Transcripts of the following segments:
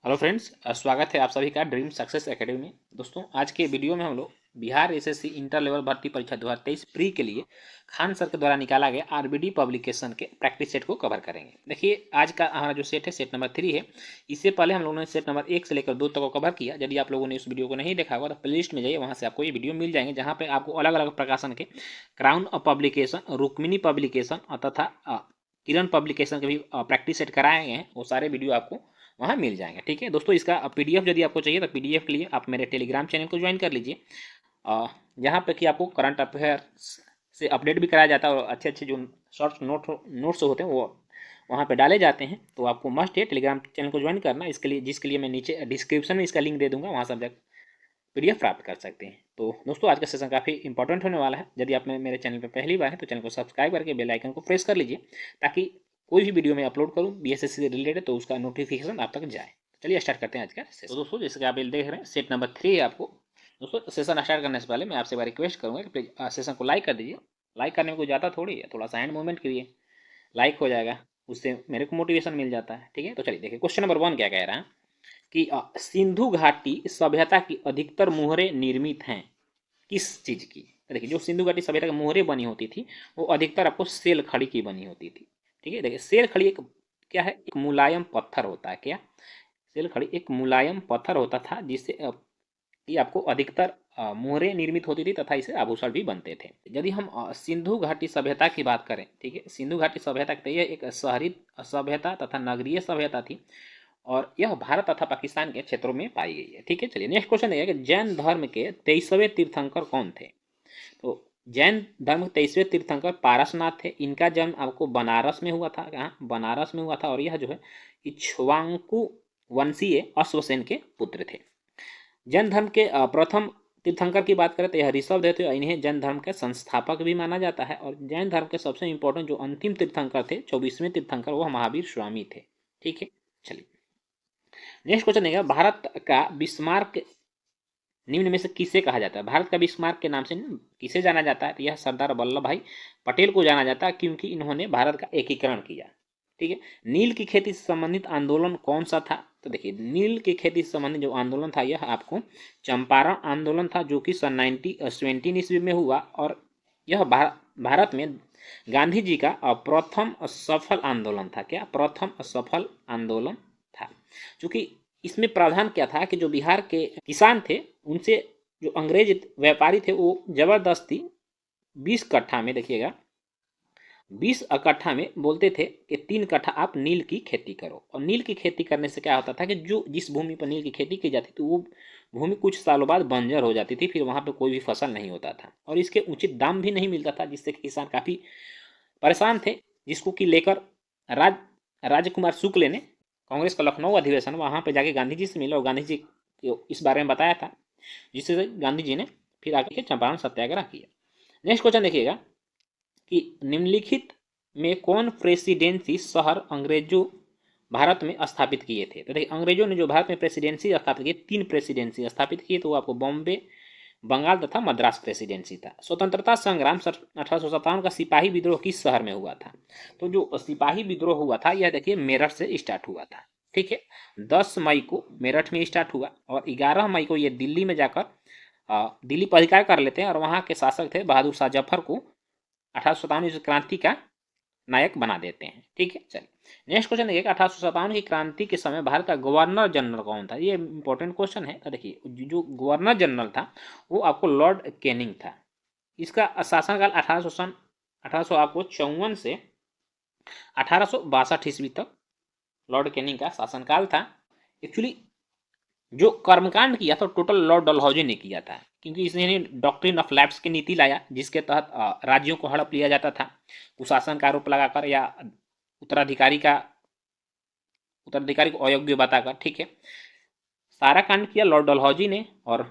Hello friends, स्वागत है आप सभी का ड्रीम सक्सेस एकेडमी में। दोस्तों, आज के वीडियो में हम लोग बिहार एसएससी इंटर लेवल भर्ती परीक्षा 2023 प्री के लिए खान सर के द्वारा निकाला गया आरबीडी पब्लिकेशन के प्रैक्टिस सेट को कवर करेंगे। देखिए, आज का हमारा जो सेट है सेट नंबर 3 है। इससे पहले हम लोगों ने सेट नंबर 1 से लेकर 2 तक को कवर किया। यदि आप लोगों ने इस वीडियो को नहीं देखा होगा तो प्ले लिस्ट में जाइए, वहाँ से आपको ये वीडियो मिल जाएंगे, जहाँ पे आपको अलग अलग प्रकाशन के क्राउन पब्लिकेशन, रुक्मिणी पब्लिकेशन तथा किरण पब्लिकेशन के भी प्रैक्टिस सेट कराए गए हैं। वो सारे वीडियो आपको वहाँ मिल जाएंगे। ठीक है दोस्तों, इसका पीडीएफ यदि आपको चाहिए तो पीडीएफ के लिए आप मेरे टेलीग्राम चैनल को ज्वाइन कर लीजिए, जहाँ पे कि आपको करंट अफेयर्स से अपडेट भी कराया जाता है और अच्छे अच्छे जो शॉर्ट नोट्स होते हैं वो वहाँ पे डाले जाते हैं। तो आपको मस्ट है टेलीग्राम चैनल को ज्वाइन करना, इसके लिए जिसके लिए मैं नीचे डिस्क्रिप्शन में इसका लिंक दे दूँगा, वहाँ से आप पीडीएफ प्राप्त कर सकते हैं। तो दोस्तों, आज का सेशन काफ़ी इंपॉर्टेंट होने वाला है। यदि आप मेरे चैनल पर पहली बार है तो चैनल को सब्सक्राइब करके बेल आइकन को प्रेस कर लीजिए, ताकि कोई भी वीडियो मैं अपलोड करूँ बीएसएससी से रिलेटेड तो उसका नोटिफिकेशन आप तक जाए। चलिए स्टार्ट करते हैं आज का सेशन। तो दोस्तों, जैसे कि आप देख रहे हैं सेट नंबर 3 है। आपको दोस्तों सेशन स्टार्ट करने से पहले मैं आपसे एक बार रिक्वेस्ट करूँगा कि प्लीज सेशन को लाइक कर दीजिए। लाइक करने में कोई ज़्यादा थोड़ी है, थोड़ा सा हैंड मूवमेंट करिए, लाइक हो जाएगा, उससे मेरे को मोटिवेशन मिल जाता है। ठीक है, तो चलिए देखिए क्वेश्चन नंबर 1 क्या कह रहा है कि सिंधु घाटी सभ्यता की अधिकतर मुहरें निर्मित हैं किस चीज़ की। तो देखिए, जो सिंधु घाटी सभ्यता की मुहरें बनी होती थी वो अधिकतर आपको सेल खड़ी की बनी होती थी। ठीक है, देखिए सेल खड़ी एक क्या है, एक मुलायम पत्थर होता है। क्या सेल खड़ी एक मुलायम पत्थर होता था, जिससे ये आपको अधिकतर मोहरें निर्मित होती थी तथा इसे आभूषण भी बनते थे। यदि हम सिंधु घाटी सभ्यता की बात करें, ठीक है, सिंधु घाटी सभ्यता तो यह एक शहरी सभ्यता तथा नगरीय सभ्यता थी और यह भारत तथा पाकिस्तान के क्षेत्रों में पाई गई है। ठीक है, चलिए नेक्स्ट क्वेश्चन है कि जैन धर्म के 23वें तीर्थंकर कौन थे। तो जैन धर्म के 23वें तीर्थंकर पारसनाथ थे। इनका जन्म आपको बनारस में हुआ था। कहाँ? बनारस में हुआ था। और यह जो है इक्ष्वाकु वंशीय अश्वसेन के पुत्र थे। जैन धर्म के प्रथम तीर्थंकर की बात करें तो यह ऋषभदेव थे। इन्हें जैन धर्म के संस्थापक भी माना जाता है। और जैन धर्म के सबसे इंपॉर्टेंट जो अंतिम तीर्थंकर थे, 24वें तीर्थंकर, वह महावीर स्वामी थे। ठीक है, चलिए नेक्स्ट क्वेश्चन है, भारत का बिस्मार्क निम्न में से किसे कहा जाता है। भारत का बिस्मार्क के नाम से किसे जाना जाता है। तो यह सरदार वल्लभ भाई पटेल को जाना जाता है, क्योंकि इन्होंने भारत का एकीकरण किया। ठीक है, नील की खेती से संबंधित आंदोलन कौन सा था। तो देखिए, नील की खेती से संबंधित जो आंदोलन था यह आपको चंपारण आंदोलन था, जो कि सन 1917 ईस्वी में हुआ। और यह भारत में गांधी जी का प्रथम सफल आंदोलन था। क्या? प्रथम सफल आंदोलन था। चूंकि इसमें प्रावधान क्या था कि जो बिहार के किसान थे उनसे जो अंग्रेज व्यापारी थे वो जबरदस्ती 20 कट्ठा में, देखिएगा 20 कट्ठा में बोलते थे कि 3 कट्ठा आप नील की खेती करो। और नील की खेती करने से क्या होता था कि जो जिस भूमि पर नील की खेती की जाती थी वो भूमि कुछ सालों बाद बंजर हो जाती थी, फिर वहाँ पे कोई भी फसल नहीं होता था और इसके उचित दाम भी नहीं मिलता था, जिससे किसान काफ़ी परेशान थे। जिसको कि लेकर राजकुमार शुक्ल ने कांग्रेस का लखनऊ अधिवेशन, वहाँ पे जाके गांधी जी से मिला और गांधी जी को इस बारे में बताया था, जिससे गांधी जी ने फिर आके चंपारण सत्याग्रह किया। नेक्स्ट क्वेश्चन देखिएगा कि निम्नलिखित में कौन प्रेसिडेंसी शहर अंग्रेजों भारत में स्थापित किए थे। तो देखिए, अंग्रेजों ने जो भारत में प्रेसिडेंसी स्थापित की, 3 प्रेसिडेंसी स्थापित किए, तो वो आपको बॉम्बे, बंगाल तथा मद्रास प्रेसिडेंसी था। स्वतंत्रता संग्राम 1857 का सिपाही विद्रोह किस शहर में हुआ था। तो जो सिपाही विद्रोह हुआ था यह देखिए मेरठ से स्टार्ट हुआ था। ठीक है, 10 मई को मेरठ में स्टार्ट हुआ और 11 मई को ये दिल्ली में जाकर दिल्ली पर अधिकार कर लेते हैं और वहाँ के शासक थे बहादुर शाह जफर को 1857 क्रांति का नायक बना देते हैं। ठीक है, चलिए नेक्स्ट क्वेश्चन देखिए, 1857 की क्रांति के समय भारत का गवर्नर जनरल कौन था। ये इंपॉर्टेंट क्वेश्चन है। तो देखिए, जो गवर्नर जनरल था वो आपको लॉर्ड कैनिंग था। इसका शासनकाल 1854 से 1862 ईस्वी तक लॉर्ड कैनिंग का शासनकाल था। एक्चुअली जो कर्मकांड किया था टोटल लॉर्ड डलहौजी ने किया था, क्योंकि इसने डॉक्ट्रिन ऑफ लैप्स की नीति लाया, जिसके तहत राज्यों को हड़प लिया जाता था कुशासन का आरोप लगाकर या उत्तराधिकारी को अयोग्य बताकर। ठीक है, सारा कांड किया लॉर्ड डलहौजी ने और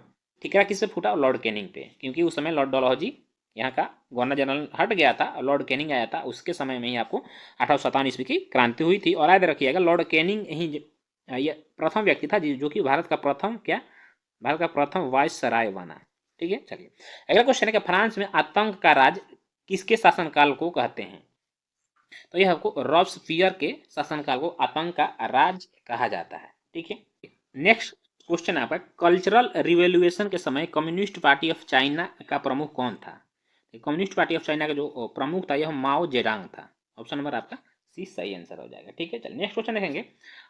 ठिकरा किससे फूटा? लॉर्ड कैनिंग पे, क्योंकि उस समय लॉर्ड डलहौजी यहाँ का गवर्नर जनरल हट गया था और लॉर्ड कैनिंग आया था। उसके समय में ही आपको 1857 ईस्वी की क्रांति हुई थी। और याद रखिएगा, लॉर्ड कैनिंग ही ये प्रथम व्यक्ति था जो कि भारत का प्रथम वाइस सराय बना। ठीक है, चलिए अगला क्वेश्चन है कि फ्रांस में आतंक का राज किसके शासनकाल को कहते हैं। तो यह आपको रॉबस्पियर के शासनकाल को आतंक का राज कहा जाता है। ठीक है। नेक्स्ट क्वेश्चन आपका, कल्चरल रिवॉल्यूशन के समय कम्युनिस्ट पार्टी ऑफ चाइना का प्रमुख कौन था? कम्युनिस्ट पार्टी ऑफ चाइना का जो प्रमुख था यह माओ जेडांग था। ऑप्शन नंबर आपका सी सही आंसर हो जाएगा। ठीक है, चलिए नेक्स्ट क्वेश्चन देखेंगे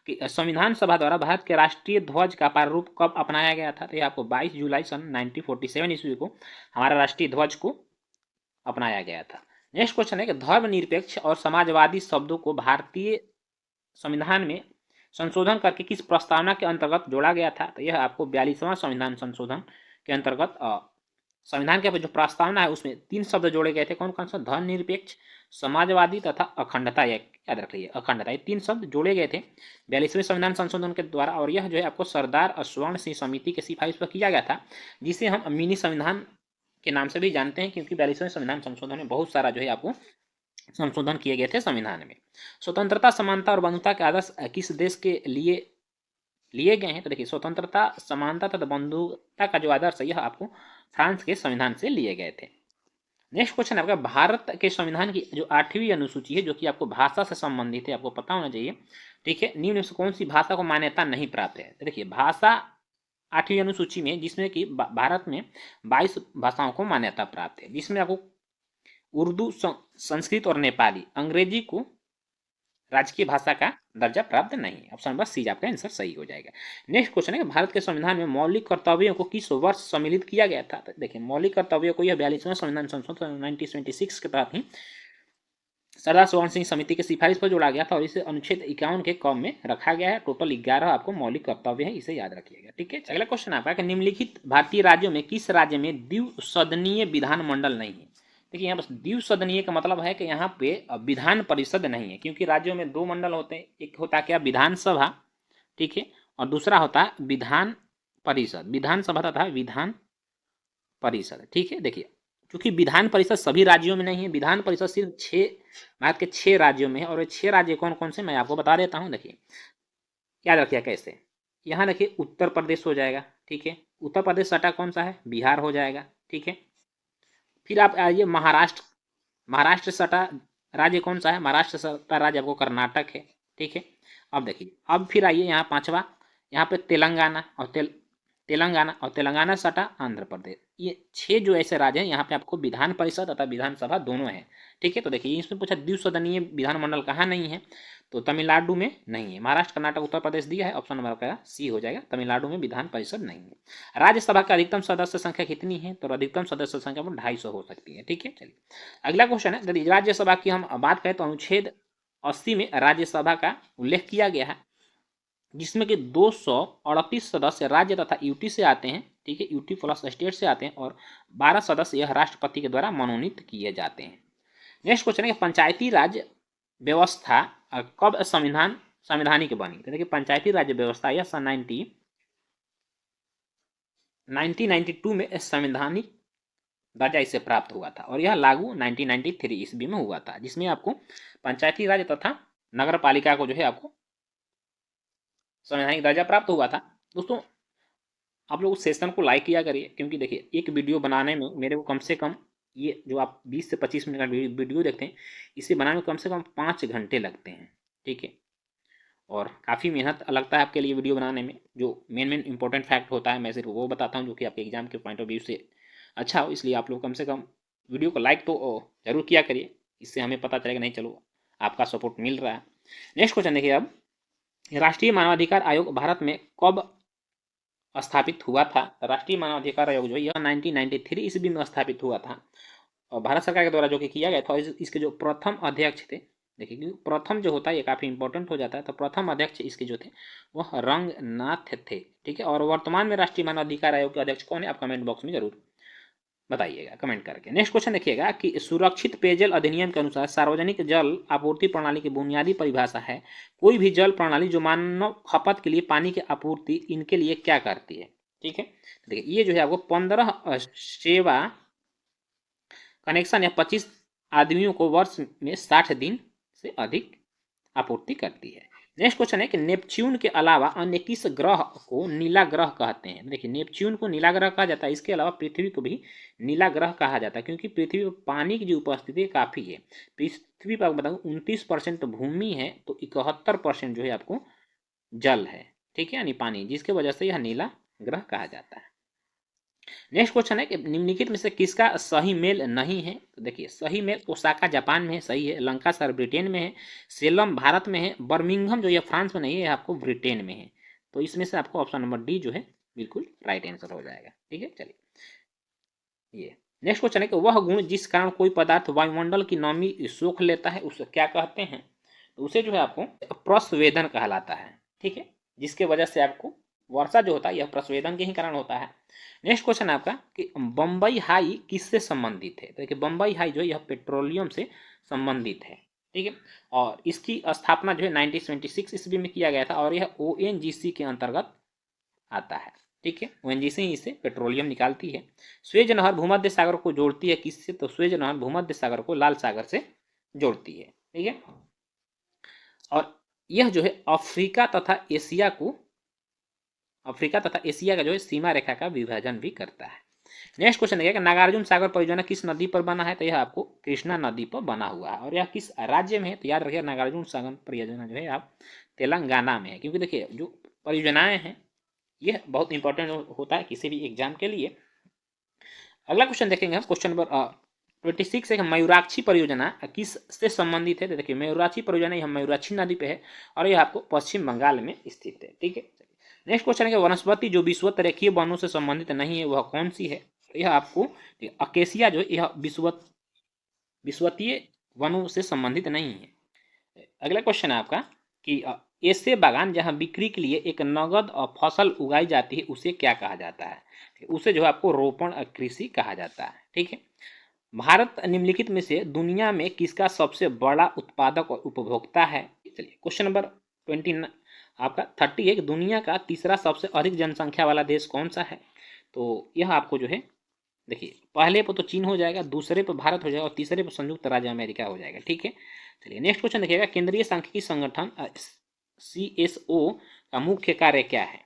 कि संविधान सभा द्वारा भारत के राष्ट्रीय ध्वज का प्रारूप कब अपनाया गया था? तो ये आपको 22 जुलाई सन 1947 ईस्वी को हमारा राष्ट्रीय ध्वज को अपनाया गया था। नेक्स्ट क्वेश्चन है कि धर्मनिरपेक्ष और समाजवादी शब्दों को भारतीय संविधान में संशोधन करके किस प्रस्तावना के अंतर्गत जोड़ा गया था? तो यह आपको 42वां संविधान संशोधन के अंतर्गत संविधान के जो प्रस्तावना है उसमें 3 शब्द जोड़े गए थे। कौन कौन सा? धर्मनिरपेक्ष, समाजवादी तथा अखंडता। याद रखिए, अखंडता। ये 3 शब्द जोड़े गए थे 42वें संविधान संशोधन के द्वारा, और यह जो है आपको सरदार स्वर्ण सिंह समिति के सिफारिश पर किया गया था, जिसे हम मिनी संविधान के नाम से भी जानते हैं, क्योंकि 42वें संविधान संशोधन में बहुत सारा जो है आपको संशोधन किए गए थे संविधान में। स्वतंत्रता, समानता और बंधुता के आदर्श किस देश के लिए गए हैं? तो देखिए, स्वतंत्रता, समानता तथा बंधुता का जो आदर्श है यह आपको फ्रांस के संविधान से लिए गए थे। नेक्स्ट क्वेश्चन आपका, भारत के संविधान की जो 8वीं अनुसूची है जो कि आपको भाषा से संबंधित है, आपको पता होना चाहिए। ठीक है, निम्न में से कौन सी भाषा को मान्यता नहीं प्राप्त है? तो देखिए, भाषा 8वीं अनुसूची में जिसमें कि भारत में 22 भाषाओं को मान्यता प्राप्त है, जिसमें आपको उर्दू, संस्कृत और नेपाली, अंग्रेजी को राजकीय भाषा का दर्जा प्राप्त नहीं है। ऑप्शन नंबर सी आपका आंसर सही हो जाएगा। नेक्स्ट क्वेश्चन है, भारत के संविधान में मौलिक कर्तव्यों को किस वर्ष सम्मिलित किया गया था? तो देखिए, मौलिक कर्तव्यों को यह 42वां संविधान संशोधन 1976 के तहत ही सरदार स्वर्ण सिंह समिति के सिफारिश पर जोड़ा गया था, और इसे अनुच्छेद 51 के क में रखा गया है। टोटल 11 आपको मौलिक कर्तव्य है, इसे याद रखिएगा। ठीक है, अगला क्वेश्चन आपका कि निम्नलिखित भारतीय राज्यों में किस राज्य में द्विसदनीय विधानमंडल नहीं है? देखिए, यहाँ बस द्विसदनीय का मतलब है कि यहाँ पे विधान परिषद नहीं है, क्योंकि राज्यों में 2 मंडल होते हैं। एक होता है क्या? विधानसभा। ठीक है, और दूसरा होता है विधान परिषद। विधानसभा तथा विधान परिषद। ठीक है, देखिए, क्योंकि विधान परिषद सभी राज्यों में नहीं है, विधान परिषद सिर्फ 6 भारत के 6 राज्यों में है, और ये 6 राज्य कौन कौन से मैं आपको बता देता हूँ। देखिए, याद रखिए कैसे। यहाँ देखिए, उत्तर प्रदेश हो जाएगा। ठीक है, उत्तर प्रदेश सटा कौन सा है? बिहार हो जाएगा। ठीक है, फिर आप आइए महाराष्ट्र। महाराष्ट्र सटा राज्य कौन सा है? महाराष्ट्र सटा राज्य आपको कर्नाटक है। ठीक है, अब देखिए, अब फिर आइए यहाँ 5वां, यहाँ पे तेलंगाना और तेलंगाना सटा आंध्र प्रदेश। ये 6 जो ऐसे राज्य हैं, यहाँ पे आपको विधान परिषद तथा विधानसभा दोनों है। ठीक है, तो देखिए, इसमें पूछा द्विसदनीय विधानमंडल कहाँ नहीं है? तो तमिलनाडु में नहीं है। महाराष्ट्र, कर्नाटक, उत्तर प्रदेश दिया है, ऑप्शन नंबर आपका सी हो जाएगा। तमिलनाडु में विधान परिषद नहीं है। राज्यसभा का अधिकतम सदस्य संख्या कितनी है? तो अधिकतम सदस्य संख्या 250 हो सकती है। ठीक है, चलिए अगला क्वेश्चन है, यदि राज्यसभा की हम बात करें तो अनुच्छेद 80 में राज्यसभा का उल्लेख किया गया है, जिसमें कि 238 सदस्य राज्य तथा यूटी से आते हैं। ठीक है, यूटी प्लस स्टेट से आते हैं, और 12 सदस्य यह राष्ट्रपति के द्वारा मनोनीत किए जाते हैं। नेक्स्ट क्वेश्चन है, पंचायती राज व्यवस्था कब संवैधानिक बनी? तो देखिए, पंचायती राज्य व्यवस्था यह सन 1992 में संवैधानिक दर्जा इसे प्राप्त हुआ था, और यह लागू 1993 ईस्वी में हुआ था, जिसमें आपको पंचायती राज तथा नगर पालिका को जो है आपको संवैधानिक दर्जा प्राप्त हुआ था। दोस्तों, आप लोग उस सेशन को लाइक किया करिए, क्योंकि देखिए, एक वीडियो बनाने में मेरे को कम से कम, ये जो आप 20 से 25 मिनट का वीडियो देखते हैं, इसे बनाने में कम से कम 5 घंटे लगते हैं। ठीक है, और काफ़ी मेहनत लगता है आपके लिए वीडियो बनाने में। जो मेन इंपॉर्टेंट फैक्ट होता है मैं सिर्फ वो बताता हूँ, जो कि आपके एग्जाम के पॉइंट ऑफ व्यू से अच्छा हो। इसलिए आप लोग कम से कम वीडियो को लाइक तो जरूर किया करिए, इससे हमें पता चलेगा नहीं चलो आपका सपोर्ट मिल रहा है। नेक्स्ट क्वेश्चन देखिए, अब राष्ट्रीय मानवाधिकार आयोग भारत में कब स्थापित हुआ था? राष्ट्रीय मानवाधिकार आयोग जो है यह 1993 ईस्वी में स्थापित हुआ था, और भारत सरकार के द्वारा जो कि किया गया था। इसके जो प्रथम अध्यक्ष थे, देखिए, क्योंकि प्रथम जो होता है ये काफ़ी इंपॉर्टेंट हो जाता है, तो प्रथम अध्यक्ष इसके जो थे वह रंगनाथ थे। ठीक है, और वर्तमान में राष्ट्रीय मानवाधिकार आयोग के अध्यक्ष कौन है? आप कमेंट बॉक्स में जरूर बताइएगा कमेंट करके। नेक्स्ट क्वेश्चन देखिएगा कि सुरक्षित पेयजल अधिनियम के अनुसार सार्वजनिक जल आपूर्ति प्रणाली की बुनियादी परिभाषा है, कोई भी जल प्रणाली जो मानव खपत के लिए पानी की आपूर्ति इनके लिए क्या करती है? ठीक है, देखिए, ये जो है आपको 15 सेवा कनेक्शन या 25 आदमियों को वर्ष में 60 दिन से अधिक आपूर्ति करती है। नेक्स्ट क्वेश्चन है कि नेपच्यून के अलावा अन्य किस ग्रह को नीला ग्रह कहते हैं? देखिए, नेपच्यून को नीला ग्रह कहा जाता है, इसके अलावा पृथ्वी को भी नीला ग्रह कहा जाता है, क्योंकि पृथ्वी पर पानी की जो उपस्थिति काफ़ी है। पृथ्वी पर बताऊँ 29% भूमि है, तो 71% जो है आपको जल है। ठीक है, यानी पानी, जिसके वजह से यह नीला ग्रह कहा जाता है। नेक्स्ट क्वेश्चन है कि निम्नलिखित में से किसका सही मेल नहीं है। तो देखिए, सही मेल ओसाका जापान में है, सही है। लंकासार ब्रिटेन में है। सेलम भारत में है। बर्मिंघम जो ये फ्रांस में नहीं है, आपको ब्रिटेन में है। तो इसमें से आपको ऑप्शन नंबर डी जो है बिल्कुल राइट आंसर हो जाएगा। ठीक है, चलिए ये नेक्स्ट क्वेश्चन है कि वह गुण जिस कारण कोई पदार्थ वायुमंडल की नमी सोख लेता है उसे क्या कहते हैं। तो उसे जो है आपको प्रस्वेदन कहलाता है। ठीक है, जिसके वजह से आपको वर्षा जो होता है यह प्रस्वेदन के ही कारण होता है। नेक्स्ट क्वेश्चन है आपका कि बम्बई हाई किससे संबंधित है। तो देखिए, बम्बई हाई जो है यह पेट्रोलियम से संबंधित है। ठीक है, और इसकी स्थापना जो है 1976 ईस्वी में किया गया था और यह ONGC के अंतर्गत आता है। ठीक है, ONGC ही इसे पेट्रोलियम निकालती है। स्वेज नहर भूमध्य सागर को जोड़ती है किससे। तो स्वेज नहर भूमध्य सागर को लाल सागर से जोड़ती है। ठीक है, और यह जो है अफ्रीका तथा एशिया का जो है सीमा रेखा का विभाजन भी करता है। नेक्स्ट क्वेश्चन है कि नागार्जुन सागर परियोजना किस नदी पर बना है। तो यह आपको कृष्णा नदी पर बना हुआ है और यह किस राज्य में है। तो याद रखिए, नागार्जुन सागर परियोजना जो है आप तेलंगाना में है, क्योंकि देखिए जो परियोजनाएं हैं यह बहुत इंपॉर्टेंट होता है किसी भी एग्जाम के लिए। अगला क्वेश्चन देखेंगे हम, क्वेश्चन नंबर 26 है, मयूराक्षी परियोजना किस से संबंधित है। तो देखिए, मयूराक्षी परियोजना यह मयूराक्षी नदी पे है और यह आपको पश्चिम बंगाल में स्थित है। ठीक है, नेक्स्ट क्वेश्चन है कि वनस्पति जो विषुवत रेखीय वनों से संबंधित नहीं है वह कौन सी है। यह आपको अकेसिया जो यह विषुवतीय वनों से संबंधित नहीं है। अगला क्वेश्चन है आपका कि ऐसे बागान जहां बिक्री के लिए एक नगद फसल उगाई जाती है उसे क्या कहा जाता है। उसे जो है आपको रोपण कृषि कहा जाता है। ठीक है, भारत निम्नलिखित में से दुनिया में किसका सबसे बड़ा उत्पादक और उपभोक्ता है। चलिए क्वेश्चन नंबर 20 आपका 30 है कि दुनिया का तीसरा सबसे अधिक जनसंख्या वाला देश कौन सा है। तो यह आपको जो है देखिए, पहले पर तो चीन हो जाएगा, दूसरे पर भारत हो जाएगा और तीसरे पर संयुक्त राज्य अमेरिका हो जाएगा। ठीक है, चलिए नेक्स्ट क्वेश्चन देखिएगा, केंद्रीय सांख्यिकी संगठन CSO का मुख्य कार्य क्या है।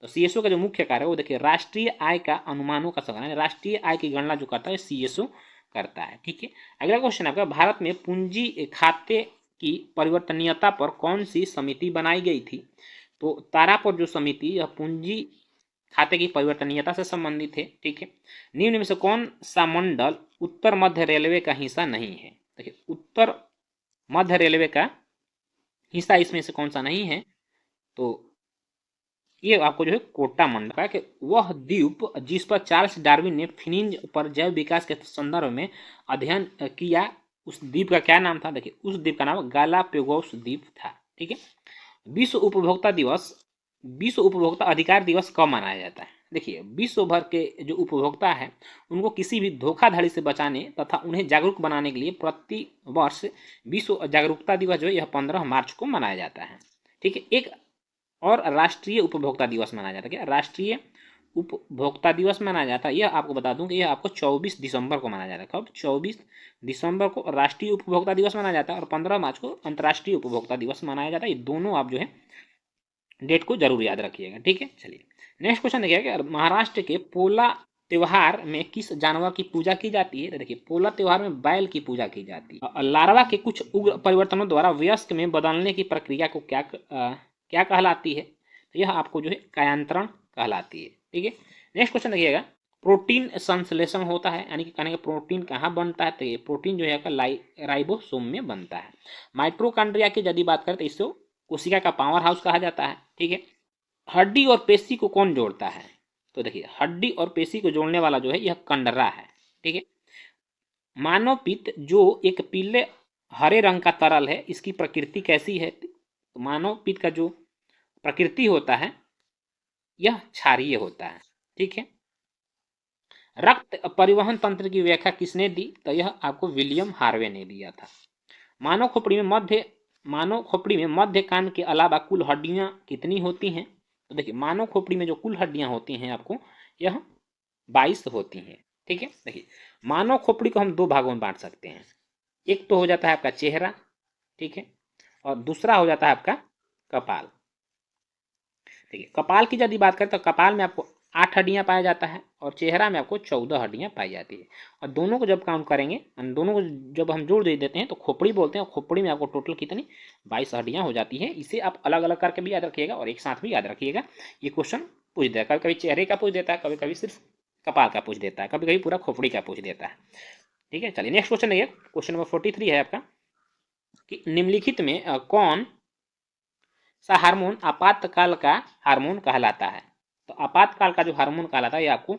तो CSO का जो मुख्य कार्य है वो देखिए, राष्ट्रीय आय का अनुमानों का संग्रह, राष्ट्रीय आय की गणना जो करता है CSO करता है। ठीक है, अगला क्वेश्चन आपका, भारत में पूंजी खाते की परिवर्तनीयता पर कौन सी समिति बनाई गई थी। तो तारापुर जो समिति यह पूंजी खाते की परिवर्तनीयता से संबंधित है। ठीक है, निम्न में से कौन सा मंडल उत्तर मध्य रेलवे का हिस्सा नहीं है। देखिए, उत्तर मध्य रेलवे का हिस्सा इसमें से कौन सा नहीं है। तो ये आपको जो है कोटा मंडल का, कि वह द्वीप जिस पर चार्ल्स डार्विन ने फिनिंज पर जैव विकास के संदर्भ में अध्ययन किया, उस द्वीप का क्या नाम था। देखिए, उस द्वीप का नाम गालापेगोस द्वीप था। ठीक है, विश्व उपभोक्ता अधिकार दिवस कब मनाया जाता है। देखिए, विश्व भर के जो उपभोक्ता है उनको किसी भी धोखाधड़ी से बचाने तथा उन्हें जागरूक बनाने के लिए प्रति वर्ष विश्व जागरूकता दिवस जो है यह 15 मार्च को मनाया जाता है। ठीक है, एक और राष्ट्रीय उपभोक्ता दिवस मनाया जाता है। क्या राष्ट्रीय उपभोक्ता दिवस मनाया जाता है, यह आपको बता दूं कि यह आपको 24 दिसंबर को मनाया जाता है। कब? 24 दिसंबर को राष्ट्रीय उपभोक्ता दिवस मनाया जाता है और 15 मार्च को अंतर्राष्ट्रीय उपभोक्ता दिवस मनाया जाता है। ये दोनों आप जो है डेट को जरूर याद रखिएगा। ठीक है, चलिए नेक्स्ट क्वेश्चन देखिए कि महाराष्ट्र के पोला त्योहार में किस जानवर की पूजा की जाती है। तो देखिए, पोला त्योहार में बैल की पूजा की जाती है। लार्वा के कुछ उग्र परिवर्तनों द्वारा वयस्क में बदलने की प्रक्रिया को क्या कहलाती है। तो यह आपको जो है कायांतरण कहलाती है। ठीक है, नेक्स्ट क्वेश्चन देखिएगा, प्रोटीन संश्लेषण होता है, यानी कि कहने का प्रोटीन कहाँ बनता है। तो ये प्रोटीन जो है आपका राइबोसोम में बनता है। माइट्रोकॉन्ड्रिया की यदि बात करें तो इसको कोशिका का पावर हाउस कहा जाता है। ठीक है, हड्डी और पेशी को कौन जोड़ता है। तो देखिए, हड्डी और पेशी को जोड़ने वाला जो है यह कंडरा है। ठीक है, मानव पित्त जो एक पीले हरे रंग का तरल है, इसकी प्रकृति कैसी है। तो मानव पित्त का जो प्रकृति होता है यह क्षारीय होता है। ठीक है, रक्त परिवहन तंत्र की व्याख्या किसने दी। तो यह आपको विलियम हार्वे ने दिया था। मानव खोपड़ी में मध्य कान के अलावा कुल हड्डियां कितनी होती हैं। तो देखिए, मानव खोपड़ी में जो कुल हड्डियां होती हैं आपको यह 22 होती हैं। ठीक है, देखिए मानव खोपड़ी को हम दो भागों में बांट सकते हैं। एक तो हो जाता है आपका चेहरा, ठीक है, और दूसरा हो जाता है आपका कपाल। ठीक है, कपाल की यदि बात करें तो कपाल में आपको 8 हड्डियाँ पाया जाता है और चेहरा में आपको 14 हड्डियाँ पाई जाती है। और दोनों को जब काउंट करेंगे, दोनों को जब हम जोड़ दे देते हैं तो खोपड़ी बोलते हैं, और खोपड़ी में आपको टोटल कितनी 22 हड्डियाँ हो जाती हैं। इसे आप अलग अलग करके भी याद रखिएगा और एक साथ भी याद रखिएगा। ये क्वेश्चन पूछ देता है, कभी कभी चेहरे का पूछ देता है, कभी कभी सिर्फ कपाल का पूछ देता है, कभी कभी पूरा खोपड़ी का पूछ देता है। ठीक है, चलिए नेक्स्ट क्वेश्चन देखिए, क्वेश्चन नंबर 43 है आपका कि निम्नलिखित में कौन सा हार्मोन आपातकाल का हार्मोन कहलाता है। तो आपातकाल का जो हार्मोन कहलाता है ये आपको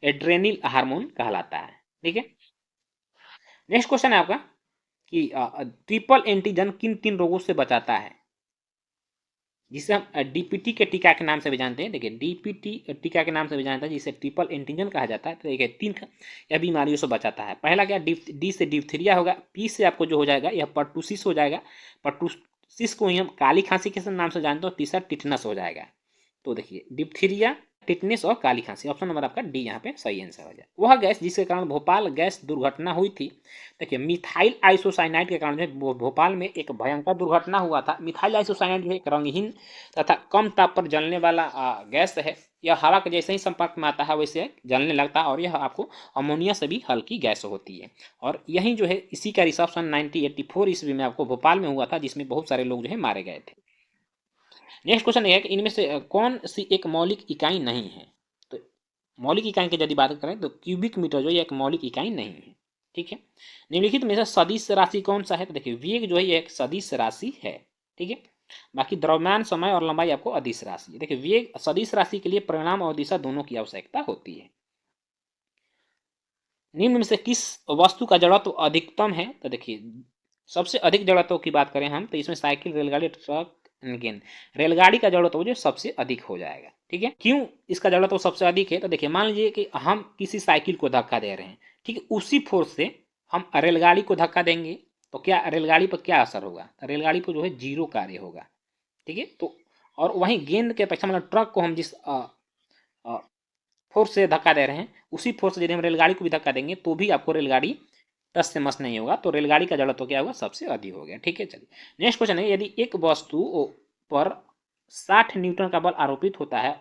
एड्रेनल हार्मोन कहलाता है। ठीक है, नेक्स्ट क्वेश्चन है आपका कि ट्रिपल एंटीजन किन किन रोगों से बचाता है, जिसे हम डीपीटी के टीका के नाम से भी जानते हैं। देखिए डीपीटी टीका के नाम से भी जानते हैं, जिसे ट्रिपल एंटीजन कहा जाता है। तो देखिए 3 यह बीमारियों से बचाता है। पहला क्या, डी से डिप्थीरिया होगा, पी से आपको जो हो जाएगा यह पर्टूसिस हो जाएगा, पर्टूसिस को ही हम काली खांसी के नाम से जानते हैं। और तीसरा टिटनस हो जाएगा। तो देखिए डिप्थीरिया, टिटनेस और काली खांसी, ऑप्शन नंबर आपका डी यहाँ पे सही आंसर हो जाए। वह गैस जिसके कारण भोपाल गैस दुर्घटना हुई थी, देखिए मिथाइल आइसोसाइनाइड के कारण जो भोपाल में एक भयंकर दुर्घटना हुआ था। मिथाइल आइसोसाइनाइड जो एक रंगहीन तथा कम ताप पर जलने वाला गैस है। यह हवा के जैसे ही संपर्क में आता है वैसे जलने लगता है, और यह आपको अमोनिया से भी हल्की गैस होती है। और यही जो है इसी का रिसेप्शन 1984 ईस्वी में आपको भोपाल में हुआ था, जिसमें बहुत सारे लोग जो है मारे गए थे। नेक्स्ट क्वेश्चन ये है कि इनमें से कौन सी एक मौलिक इकाई नहीं है। तो मौलिक इकाई की यदि बात करें तो क्यूबिक मीटर जो है एक मौलिक इकाई नहीं है। ठीक है, निम्नलिखित में से सदिश राशि कौन सा है। तो देखिए वेग जो है ये एक सदिश राशि है। ठीक है, बाकी द्रव्यमान, समय और लंबाई आपको अदिश राशि है। देखिए वेग सदिश राशि के लिए परिमाण और दिशा दोनों की आवश्यकता होती है। निम्न में से किस वस्तु का जड़त्व अधिकतम है। तो देखिए सबसे अधिक जड़त्व की बात करें हम तो इसमें साइकिल, रेलगाड़ी, ट्रक, गेंद, रेलगाड़ी का जड़त्व जो सबसे अधिक हो जाएगा। ठीक है, क्यों इसका जड़त्व सबसे अधिक है। तो देखिए मान लीजिए कि हम किसी साइकिल को धक्का दे रहे हैं, ठीक है, उसी फोर्स से हम रेलगाड़ी को धक्का देंगे तो क्या रेलगाड़ी पर क्या असर होगा। रेलगाड़ी पर जो है जीरो कार्य होगा। ठीक है, तो और वहीं गेंद के अपेक्षा मतलब ट्रक को हम जिस फोर्स से धक्का दे रहे हैं उसी फोर्स से यदि हम रेलगाड़ी को भी धक्का देंगे तो भी आपको रेलगाड़ी टस से मस नहीं होगा। तो रेलगाड़ी का जड़त्व क्या होगा, सबसे अधिक हो गया। ठीक है, चलिए नेक्स्ट क्वेश्चन है, यदि एक वस्तु पर 60 न्यूटन का बल आरोपित होता है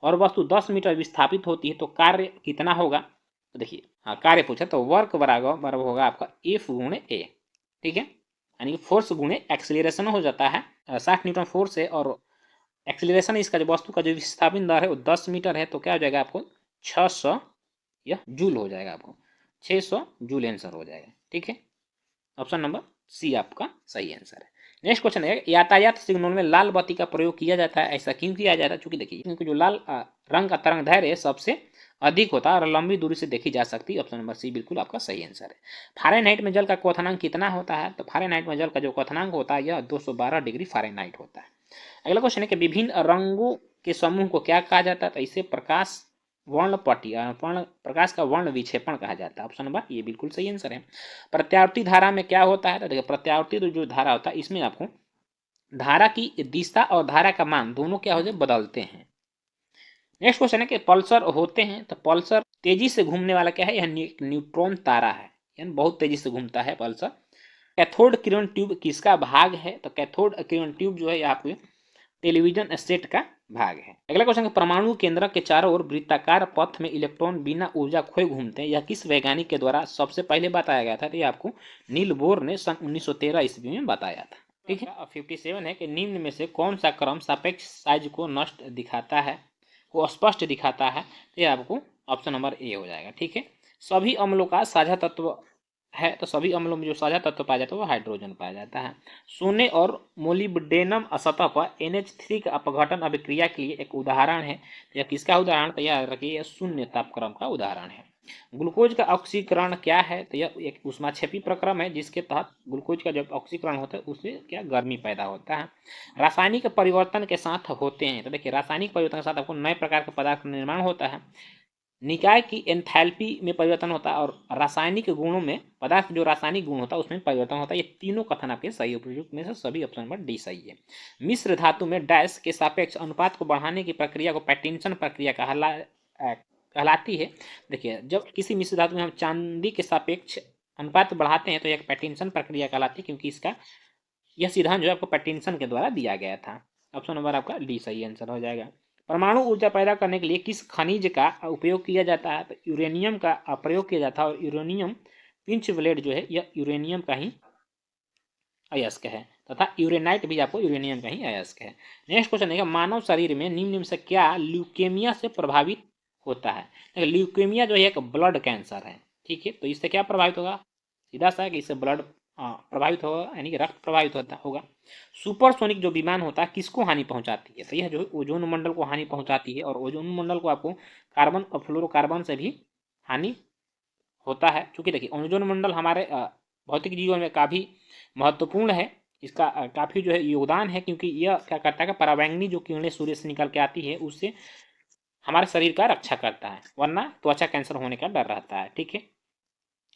और वस्तु 10 मीटर विस्थापित होती है तो कार्य कितना होगा। तो देखिए हाँ कार्य पूछा तो वर्क बराबर होगा आपका एफ गुणे ए। ठीक है, यानी कि फोर्स गुणे एक्सीलरेशन हो जाता है। 60 न्यूटन फोर्स है और एक्सीलरेशन इसका जो वस्तु का जो विस्थापन दर है वो 10 मीटर है, तो क्या हो जाएगा आपको 600 यह जूल हो जाएगा, आपको 600 जूल आंसर हो जाएगा। ठीक है, ऑप्शन नंबर सी आपका सही आंसर है। नेक्स्ट क्वेश्चन है, यातायात सिग्नल में लाल बत्ती का प्रयोग किया जाता है, ऐसा क्यों किया जाता है। चूंकि देखिए क्योंकि जो लाल रंग का तरंग दैर्घ्य सबसे अधिक होता है और लंबी दूरी से देखी जा सकती है। ऑप्शन नंबर सी बिल्कुल आपका सही आंसर है। फ़ारेनहाइट में जल का क्वथनांक कितना होता है। तो फ़ारेनहाइट में जल का जो क्वथनांक होता है यह 212 डिग्री फ़ारेनहाइट होता है। अगला क्वेश्चन है कि विभिन्न रंगों के समूह को क्या कहा जाता है। तो इसे प्रकाश वर्ण पट्टी, प्रकाश का वर्ण विक्षेपण कहा जाता है। ऑप्शन नंबर ये बिल्कुल सही आंसर है। प्रत्यावर्ती धारा में क्या होता है। तो देखिए प्रत्यावर्ती जो धारा होता है इसमें आपको धारा की दिशा और धारा का मान दोनों क्या हो जाए, बदलते हैं। नेक्स्ट क्वेश्चन है कि पल्सर होते हैं। तो पल्सर तेजी से घूमने वाला क्या है, यह न्यूट्रॉन तारा है, यानी बहुत तेजी से घूमता है पल्सर। कैथोड किरण ट्यूब किसका भाग है। तो कैथोड किरण ट्यूब जो है आपके टेलीविजन सेट का भाग है। अगला क्वेश्चन है, परमाणु केंद्रक के चारों ओर वृत्ताकार पथ में इलेक्ट्रॉन बिना ऊर्जा खोए घूमते हैं, यह किस वैज्ञानिक के द्वारा सबसे पहले बताया गया था। तो ये आपको नील बोर ने सन 1913 ईस्वी में बताया था। ठीक है, 57 है कि निम्न में से कौन सा क्रम सापेक्ष साइज को नष्ट दिखाता है, को स्पष्ट दिखाता है। तो ये आपको ऑप्शन नंबर ए हो जाएगा। ठीक है, सभी अम्लों का साझा तत्व है। तो सभी अम्लों में जो साझा तत्व पाया जाता है वो हाइड्रोजन पाया जाता है। सोने और मोलिब्डेनम सतह पर NH3 का अपघटन अभिक्रिया के लिए एक उदाहरण है। यह किसका उदाहरण, तो याद रखिए यह शून्य तापक्रम का उदाहरण है। ग्लूकोज का ऑक्सीकरण क्या है। तो यह एक ऊष्माक्षेपी प्रक्रम है जिसके तहत ग्लूकोज का जब ऑक्सीकरण होता है उससे क्या गर्मी पैदा होता है। रासायनिक परिवर्तन के साथ होते हैं। तो देखिए रासायनिक परिवर्तन के साथ आपको नए प्रकार के पदार्थ का निर्माण होता है। निकाय की एंथैल्पी में परिवर्तन होता है और रासायनिक गुणों में पदार्थ जो रासायनिक गुण होता है उसमें परिवर्तन होता है। ये तीनों कथन आपके सही उपयुक्त में से सभी ऑप्शन नंबर डी सही है। मिश्र धातु में डैश के सापेक्ष अनुपात को बढ़ाने की प्रक्रिया को पैटिंसन प्रक्रिया कहलाती है। देखिए जब किसी मिश्र धातु में हम चांदी के सापेक्ष अनुपात बढ़ाते हैं तो यह पैटिंसन प्रक्रिया कहलाती है, क्योंकि इसका यह सिद्धांत जो है आपको पैटिंसन के द्वारा दिया गया था। ऑप्शन नंबर आपका डी सही आंसर हो जाएगा। परमाणु ऊर्जा पैदा करने के लिए किस खनिज का उपयोग किया जाता है? तो यूरेनियम का प्रयोग किया जाता है, और यूरेनियम पिंच ब्लेड जो है यह यूरेनियम का ही अयस्क है, तथा यूरेनाइट भी आपको यूरेनियम का ही अयस्क है। नेक्स्ट क्वेश्चन है, मानव शरीर में निम्न में से क्या ल्यूकेमिया से प्रभावित होता है? ल्यूकेमिया जो है एक ब्लड कैंसर है, ठीक है। तो इससे क्या प्रभावित होगा? सीधा सा है कि इससे ब्लड प्रभावित होगा, यानी कि रक्त प्रभावित होगा। सुपरसोनिक जो विमान होता है किसको हानि पहुंचाती है? तो यह जो ओजोन मंडल को हानि पहुंचाती है, और ओजोन मंडल को आपको कार्बन और फ्लोरोकार्बन से भी हानि होता है। चूंकि देखिए ओजोन मंडल हमारे भौतिक जीवन में काफ़ी महत्वपूर्ण है, इसका काफ़ी जो है योगदान है, क्योंकि यह क्या करता है कि पराबैंगनी जो किरणें सूर्य से निकल के आती है उससे हमारे शरीर का रक्षा करता है, वरना त्वचा कैंसर होने का डर रहता है, ठीक है।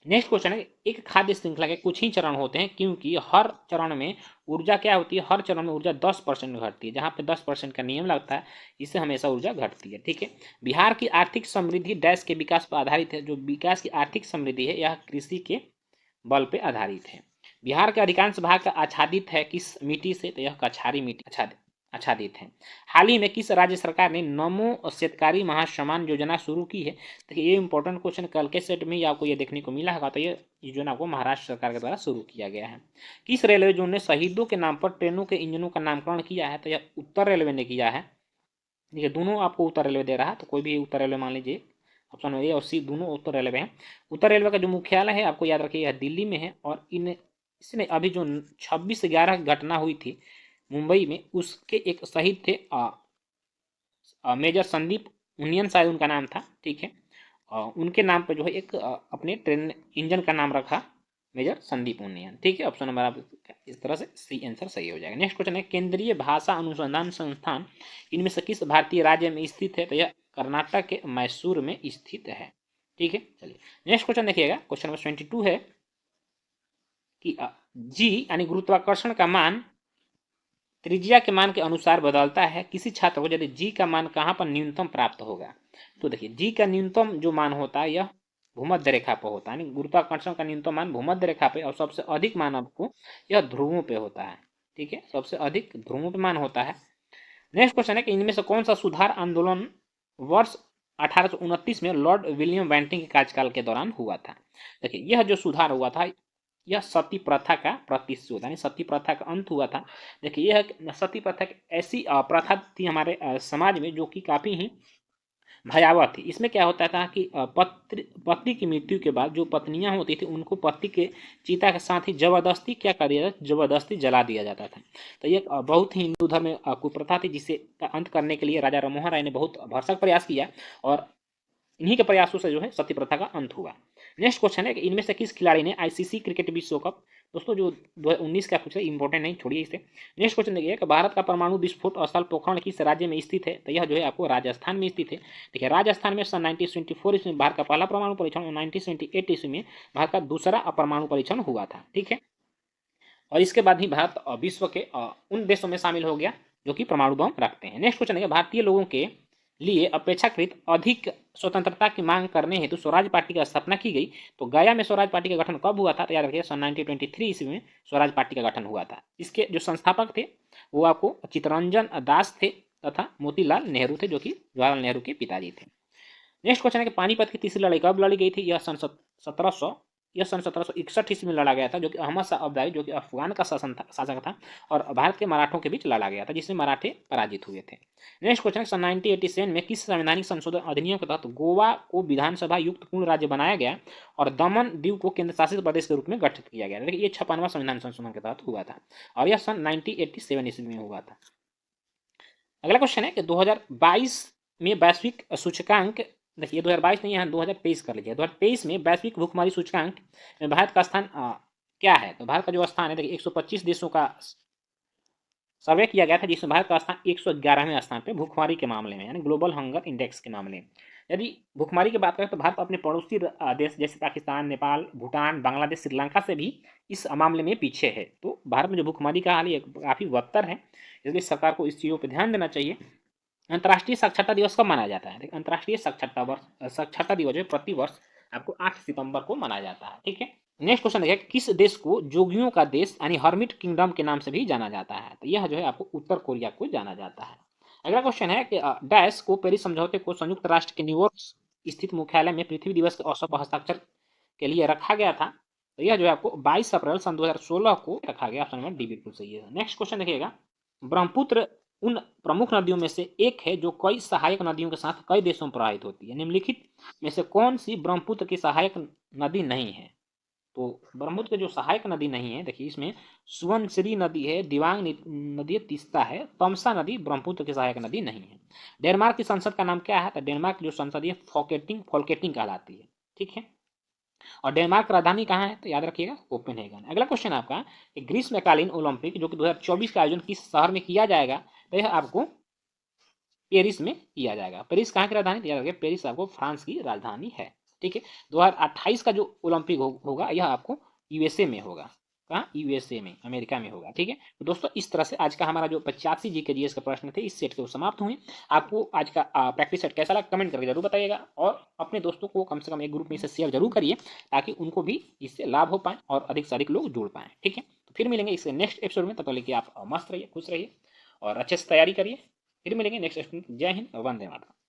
नेक्स्ट क्वेश्चन है, एक खाद्य श्रृंखला के कुछ ही चरण होते हैं, क्योंकि हर चरण में ऊर्जा क्या होती है? हर चरण में ऊर्जा 10% घटती है। जहाँ पे 10% का नियम लगता है, इससे हमेशा ऊर्जा घटती है, ठीक है। बिहार की आर्थिक समृद्धि डैश के विकास पर आधारित है। जो विकास की आर्थिक समृद्धि है यह कृषि के बल पे आधारित है। बिहार के अधिकांश भाग आच्छादित है किस मिट्टी से? तो यह कछारी मिट्टी आच्छादित है। हाल ही में किस राज्य सरकार ने नमो शेतकारी महासम्मान योजना शुरू की है? देखिए ये इंपॉर्टेंट क्वेश्चन कल के सेट में ही आपको ये देखने को मिला होगा। तो ये योजना को महाराष्ट्र सरकार के द्वारा शुरू किया गया है। किस रेलवे जोन ने शहीदों के नाम पर ट्रेनों के इंजनों का नामकरण किया है? तो यह उत्तर रेलवे ने किया है। देखिए दोनों आपको उत्तर रेलवे दे रहा है, तो कोई भी उत्तर रेलवे मान लीजिए, ऑप्शन ए और सी दोनों उत्तर रेलवे हैं। उत्तर रेलवे का जो मुख्यालय है आपको याद रखिए यह दिल्ली में है, और इसने अभी जो 26/11 घटना हुई थी मुंबई में, उसके एक शहीद थे मेजर संदीप उनियन, शायद उनका नाम था, ठीक है। उनके नाम पर जो है एक अपने ट्रेन इंजन का नाम रखा मेजर संदीप उनियन, ठीक है। ऑप्शन नंबर आप इस तरह से सी आंसर सही हो जाएगा। नेक्स्ट क्वेश्चन है, केंद्रीय भाषा अनुसंधान संस्थान इनमें से किस भारतीय राज्य में स्थित है? तो यह कर्नाटक के मैसूर में स्थित है, ठीक है। चलिए नेक्स्ट क्वेश्चन देखिएगा, क्वेश्चन नंबर 22 है कि जी यानी गुरुत्वाकर्षण का मान त्रिज्या के मान के अनुसार बदलता है। किसी छात्र को यदि जी का मान कहाँ पर न्यूनतम प्राप्त होगा? तो देखिए जी का न्यूनतम जो मान होता है यह भूमध्य रेखा पर होता है, यानी गुरुत्वाकर्षण का न्यूनतम मान भूमध्य रेखा पे, और सबसे अधिक मान आपको यह ध्रुवों पे होता है, ठीक है। सबसे अधिक ध्रुवों पे मान होता है। नेक्स्ट क्वेश्चन है कि इनमें से कौन सा सुधार आंदोलन वर्ष 1829 में लॉर्ड विलियम बेंटिंग के कार्यकाल के दौरान हुआ था? देखिए यह जो सुधार हुआ था यह सती प्रथा का प्रतिशोध, यानी सती प्रथा का अंत हुआ था। देखिए यह सती प्रथा ऐसी प्रथा थी हमारे समाज में जो कि काफ़ी ही भयावह थी। इसमें क्या होता था कि पति की मृत्यु के बाद जो पत्नियां होती थी उनको पति के चिता के साथ ही जबरदस्ती क्या कर दिया जाता, जबरदस्ती जला दिया जाता था। तो ये बहुत ही हिंदू धर्म में कुप्रथा थी, जिसे अंत करने के लिए राजा राममोहन राय ने बहुत भरसक प्रयास किया, और इन्हीं के प्रयासों से जो है सती प्रथा का अंत हुआ। नेक्स्ट क्वेश्चन है कि इनमें से किस खिलाड़ी ने आईसीसी क्रिकेट विश्व कप, दोस्तों जो 2019 का पूछा इंपॉर्टेंट नहीं, छोड़िए इसे। नेक्स्ट क्वेश्चन देखिए कि भारत का परमाणु विस्फोट स्थल पोखरण किस राज्य में स्थित है? तो यह जो है आपको राजस्थान में स्थित है। देखिए राजस्थान में सन 1974 ईस्वी में भारत का पहला परमाणु परीक्षण, और 1978 ईस्वी में भारत का दूसरा परमाणु परीक्षण हुआ था, ठीक है। और इसके बाद ही भारत विश्व के उन देशों में शामिल हो गया जो कि परमाणु बम रखते हैं। नेक्स्ट क्वेश्चन है, भारतीय लोगों के लिए अपेक्षाकृत अधिक स्वतंत्रता की मांग करने हेतु स्वराज पार्टी की स्थापना की गई। तो गया में स्वराज पार्टी का गठन कब हुआ था? तो याद रखिए सन 1923 ईस्वी में स्वराज पार्टी का गठन हुआ था। इसके जो संस्थापक थे वो आपको चित्तरंजन दास थे तथा मोतीलाल नेहरू थे, जो कि जवाहरलाल नेहरू के पिताजी थे। नेक्स्ट क्वेश्चन है कि पानीपत की तीसरी लड़ाई कब लड़ी गई थी? यह सन 1761 ईस्वी में लड़ा गया था, जो कि अहमद शाह अब्दाली जो कि अफगान का शासक था, और भारत के मराठों के बीच लड़ा गया था, जिसमें मराठे पराजित हुए थे। नेक्स्ट क्वेश्चन, सन 1987 में किस संवैधानिक संशोधन अधिनियम के तहत गोवा को विधानसभा युक्त पूर्ण राज्य बनाया गया और दमन दीव को केंद्र शासित प्रदेश के रूप में गठित किया गया? देखिए ये 56वां संविधान संशोधन के तहत हुआ था, और यह सन 1987 ईस्वी में हुआ था। अगला क्वेश्चन है कि 2022 में वैश्विक सूचकांक, देखिए 2022 नहीं है, 2023 कर लीजिए। 2023 में वैश्विक भूखमरी सूचकांक में भारत का स्थान क्या है? तो भारत का जो स्थान है, देखिए 125 देशों का सर्वे किया गया था, जिसमें भारत का स्थान 111वें स्थान पे भूखमरी के मामले में, यानी ग्लोबल हंगर इंडेक्स के मामले में। यदि भूखमरी की बात करें तो भारत अपने पड़ोसी देश जैसे पाकिस्तान, नेपाल, भूटान, बांग्लादेश, श्रीलंका से भी इस मामले में पीछे है। तो भारत में जो भूखमरी का हाल है काफ़ी बदतर है, इसलिए सरकार को इस चीज़ों पर ध्यान देना चाहिए। अंतर्राष्ट्रीय साक्षरता दिवस कब मनाया जाता है? अंतर्राष्ट्रीय साक्षरता दिवस जो प्रति वर्ष आपको 8 सितंबर को मनाया जाता है, ठीक है। नेक्स्ट क्वेश्चन देखिए, किस देश को जोगियों का देश यानी हर्मिट किंगडम के नाम से भी जाना जाता है? तो यह जो है आपको उत्तर कोरिया को जाना जाता है। अगला क्वेश्चन है कि डैश को पेरिस समझौते को संयुक्त राष्ट्र के न्यूयॉर्क स्थित मुख्यालय में पृथ्वी दिवस के अवसर पर हस्ताक्षर के लिए रखा गया था। तो यह जो है आपको 22 अप्रैल सन 2016 को रखा गया। ऑप्शन नंबर डी बिल्कुल सही है। नेक्स्ट क्वेश्चन देखिएगा, ब्रह्मपुत्र उन प्रमुख नदियों में से एक है जो कई सहायक नदियों के साथ कई देशों में प्रवाहित होती है। निम्नलिखित में से कौन सी ब्रह्मपुत्र की सहायक नदी नहीं है? तो ब्रह्मपुत्र की जो सहायक नदी नहीं है, देखिए इसमें सुवनश्री नदी है, दिवांग नदी है, तीस्ता है, तमसा नदी ब्रह्मपुत्र की सहायक नदी नहीं है। डेनमार्क की संसद का नाम क्या है? तो डेनमार्क की जो संसद है फोल्केटिंग कहलाती है। ठीक है, और डेनमार्क की राजधानी कहाँ है? तो याद रखिएगा कोपेनहेगन। अगला क्वेश्चन आपका, ग्रीष्मकालीन ओलंपिक जो कि 2024 का आयोजन किस शहर में किया जाएगा? तो यह आपको पेरिस में किया जाएगा। पेरिस कहाँ की राजधानी? याद रखिए पेरिस आपको फ्रांस की राजधानी है। ठीक है, 2028 का जो ओलंपिक होगा यह आपको यूएसए में होगा। कहाँ? यूएसए में, अमेरिका में होगा। ठीक है, तो दोस्तों इस तरह से आज का हमारा जो 85 जीके जीएस का प्रश्न थे इस सेट के समाप्त हुए। आपको आज का प्रैक्टिस सेट कैसा लगा कमेंट करके जरूर बताइएगा, और अपने दोस्तों को कम से कम एक ग्रुप में इसे शेयर जरूर करिए ताकि उनको भी इससे लाभ हो पाए और अधिक से अधिक लोग जुड़ पाएँ। ठीक है, तो फिर मिलेंगे इसके नेक्स्ट एपिसोड में। तब तक के आप मस्त रहिए, खुश रहिए और अच्छे से तैयारी करिए। फिर मिलेंगे नेक्स्ट एपिसोड में। जय हिंद, वंदे मातरम।